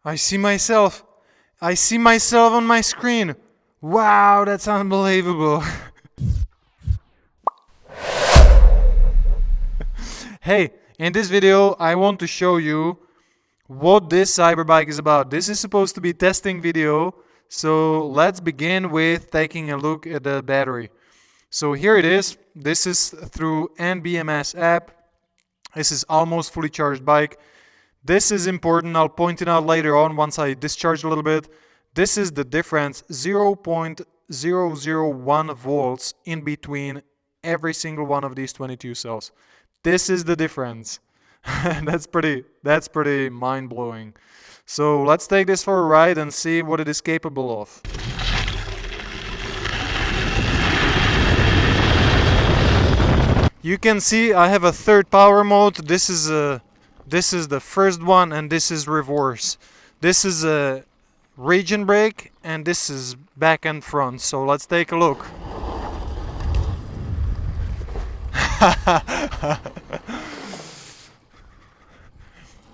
I see myself. I see myself on my screen. Wow, that's unbelievable. Hey, in this video, I want to show you what this CyberBike is about. This is supposed to be a testing video, so let's begin with taking a look at the battery. So here it is. This is through NBMS app. This is almost fully charged bike. This is important. I'll point it out later on once I discharge a little bit. This is the difference, 0.001 volts in between every single one of these 22 cells. This is the difference. That's pretty mind-blowing. So let's take this for a ride and see what it is capable of. You can see I have a third power mode. This is the first one, and this is reverse. This is a Regen Brake, and this is back and front. So let's take a look.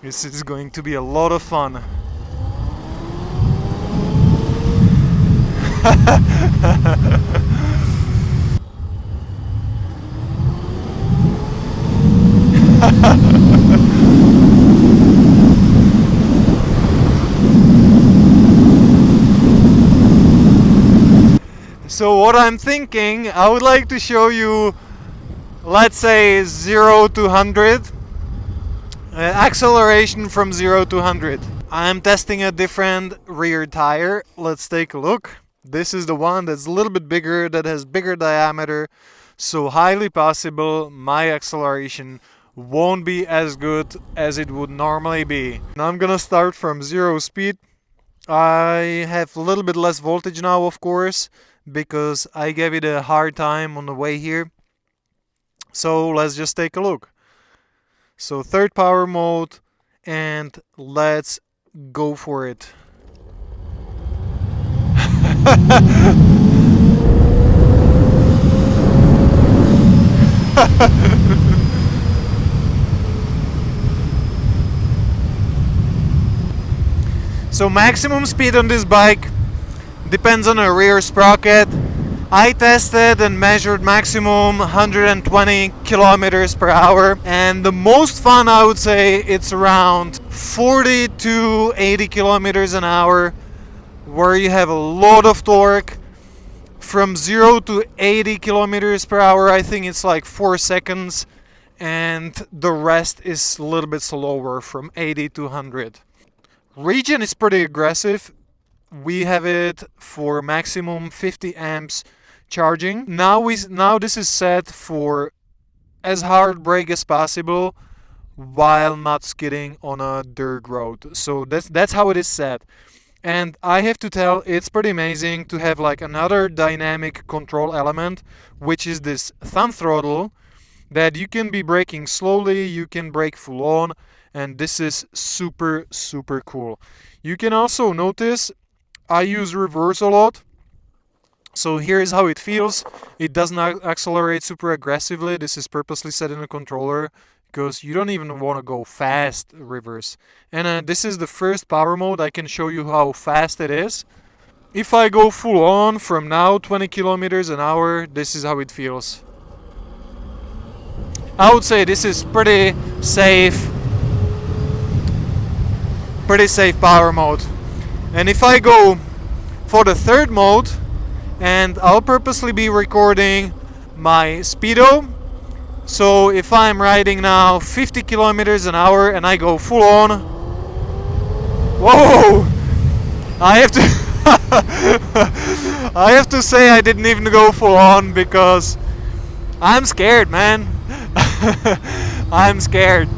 This is going to be a lot of fun. So what I'm thinking, I would like to show you, let's say 0 to 100. Acceleration from 0 to 100. I'm testing a different rear tire. Let's take a look. This is the one that's a little bit bigger, that has bigger diameter. So highly possible my acceleration won't be as good as it would normally be. Now I'm gonna start from 0 speed. I have a little bit less voltage now, of course, because I gave it a hard time on the way here. So let's just take a look. So third power mode, and let's go for it. So maximum speed on this bike depends on the rear sprocket. I tested and measured maximum 120 kilometers per hour, and the most fun, I would say, it's around 40 to 80 kilometers an hour, where you have a lot of torque. From 0 to 80 kilometers per hour, I think it's like 4 seconds, and the rest is a little bit slower from 80 to 100. Regen is pretty aggressive. We have it for maximum 50 amps charging. Now this is set for as hard brake as possible while not skidding on a dirt road. So that's how it is set. And I have to tell, it's pretty amazing to have like another dynamic control element, which is this thumb throttle, that you can be braking slowly, you can brake full on, and this is super cool. You can also notice I use reverse a lot. So here's how it feels. It does not accelerate super aggressively. This is purposely set in a controller because you don't even want to go fast reverse. And this is the first power mode. I can show you how fast it is. If I go full on from now, 20 kilometers an hour, this is how it feels. I would say this is pretty safe power mode. And if I go for the third mode, and I'll purposely be recording my speedo. So if I'm riding now 50 kilometers an hour and I go full on, whoa! I have to say I didn't even go full on because I'm scared, man. I'm scared.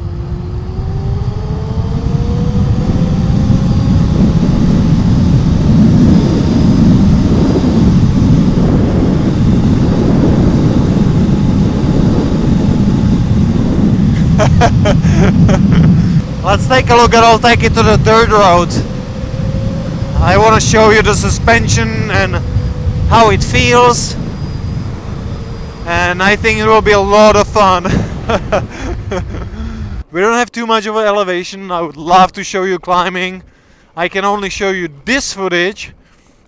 Let's take a look, and I'll take it to the dirt road. I want to show you the suspension and how it feels, and I think it will be a lot of fun. We don't have too much of an elevation. I would love to show you climbing. I can only show you this footage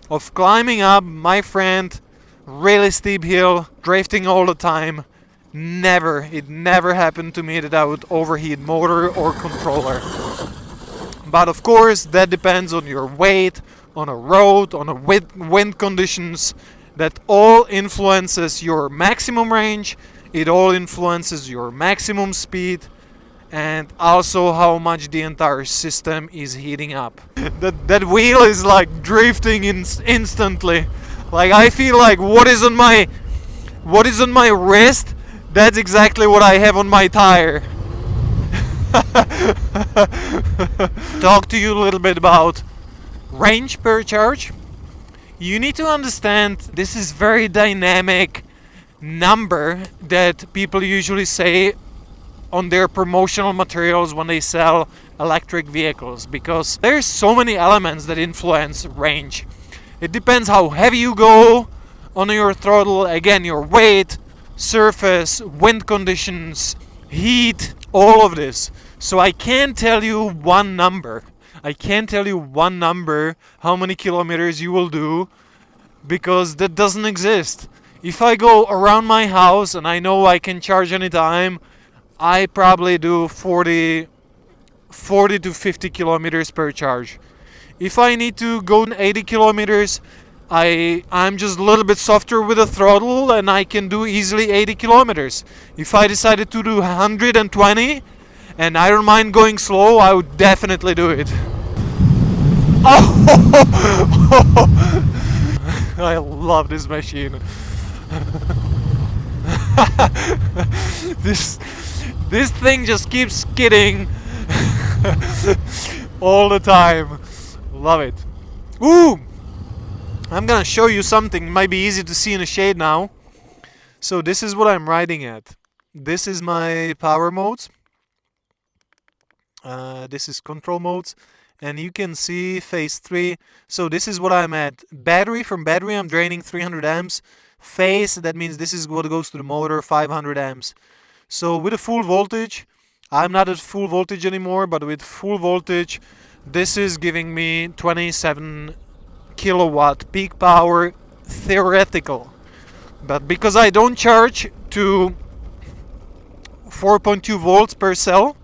of climbing up my friend really steep hill, drifting all the time. It never happened to me that I would overheat motor or controller. But of course that depends on your weight, on a road, on a wind conditions. That all influences your maximum range, it all influences your maximum speed, and also how much the entire system is heating up. That wheel is like drifting instantly. Like I feel like what is on my wrist, that's exactly what I have on my tire. Talk to you a little bit about range per charge. You need to understand this is very dynamic number that people usually say on their promotional materials when they sell electric vehicles, because there's so many elements that influence range. It depends how heavy you go on your throttle, again your weight, surface, wind conditions, heat, all of this. So I can't tell you one number. I can't tell you one number how many kilometers you will do, because that doesn't exist. If I go around my house and I know I can charge anytime, I probably do 40 to 50 kilometers per charge. If I need to go 80 kilometers, I'm just a little bit softer with the throttle and I can do easily 80 kilometers. If I decided to do 120 and I don't mind going slow, I would definitely do it. Oh! I love this machine. This thing just keeps skidding all the time. Love it. Ooh! I'm gonna show you something. It might be easy to see in the shade now. So this is what I'm riding at. This is my power modes. This is control modes. And you can see phase 3. So this is what I'm at. From battery I'm draining 300 amps. Phase, that means this is what goes to the motor, 500 amps. So with a full voltage, I'm not at full voltage anymore, but with full voltage, this is giving me 27 kilowatt peak power theoretical. But because I don't charge to 4.2 volts per cell,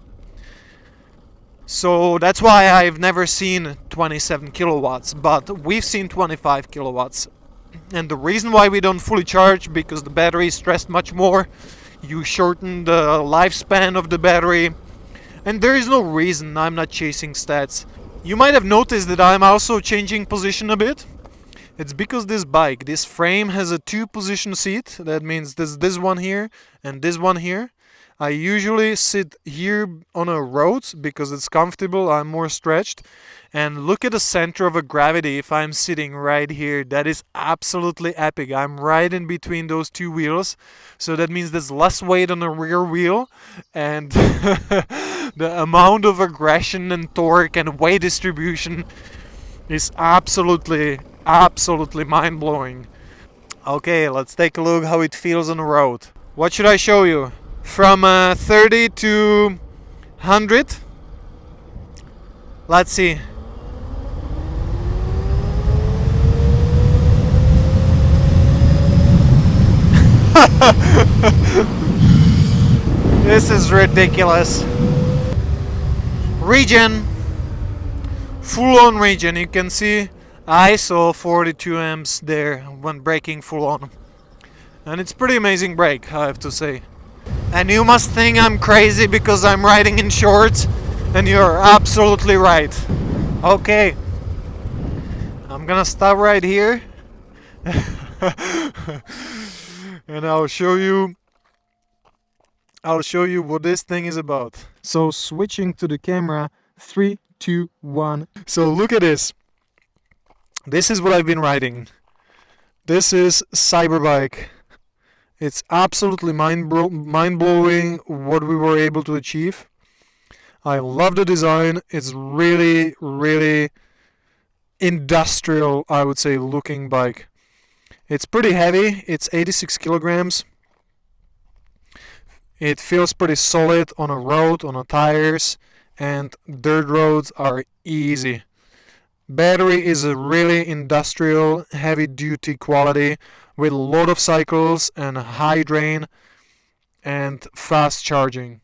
so that's why I've never seen 27 kilowatts, but we've seen 25 kilowatts. And the reason why we don't fully charge, because the battery is stressed much more. You shorten the lifespan of the battery, and there is no reason I'm not chasing stats. You might have noticed that I'm also changing position a bit. It's because this frame has a 2-position seat. That means there's this one here and this one here. I usually sit here on a road because it's comfortable, I'm more stretched. And look at the center of gravity if I'm sitting right here. That is absolutely epic. I'm right in between those two wheels. So that means there's less weight on the rear wheel. And the amount of aggression and torque and weight distribution is absolutely mind-blowing. Okay, let's take a look how it feels on the road. What should I show you? From 30 to 100. Let's see. This is ridiculous. Regen. Full on regen. You can see I saw 42 amps there when braking full on. And it's pretty amazing brake, I have to say. And you must think I'm crazy because I'm riding in shorts, and you're absolutely right. Okay, I'm gonna stop right here and I'll show you what this thing is about. So switching to the camera, 3, 2, 1. So look at this. This is what I've been riding. This is CyberBike. It's absolutely mind-blowing what we were able to achieve. I love the design. It's really, really industrial, I would say, looking bike. It's pretty heavy. It's 86 kilograms. It feels pretty solid on a road, on the tires, and dirt roads are easy. Battery is a really industrial, heavy-duty quality with a lot of cycles and high drain and fast charging.